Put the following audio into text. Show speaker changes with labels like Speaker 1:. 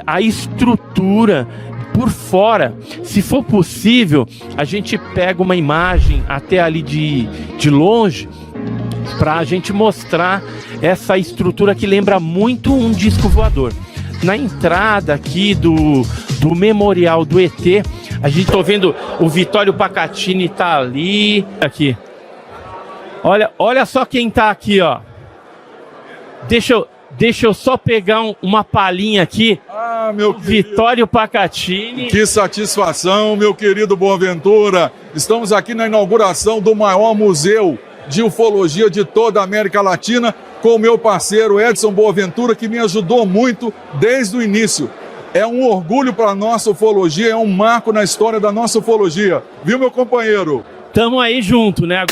Speaker 1: a estrutura por fora. Se for possível, a gente pega uma imagem até ali de longe para a gente mostrar essa estrutura que lembra muito um disco voador. Na entrada aqui do memorial do ET, a gente tá vendo o Vittorio Pacatini tá ali, aqui. Olha só quem tá aqui, ó. Deixa eu só pegar uma palhinha aqui.
Speaker 2: Ah, meu
Speaker 1: Vittorio Pacatini.
Speaker 2: Que satisfação, meu querido Boaventura. Estamos aqui na inauguração do maior museu de ufologia de toda a América Latina, com o meu parceiro Edson Boaventura, que me ajudou muito desde o início. É um orgulho para a nossa ufologia, é um marco na história da nossa ufologia. Viu, meu companheiro?
Speaker 1: Tamo aí junto, né?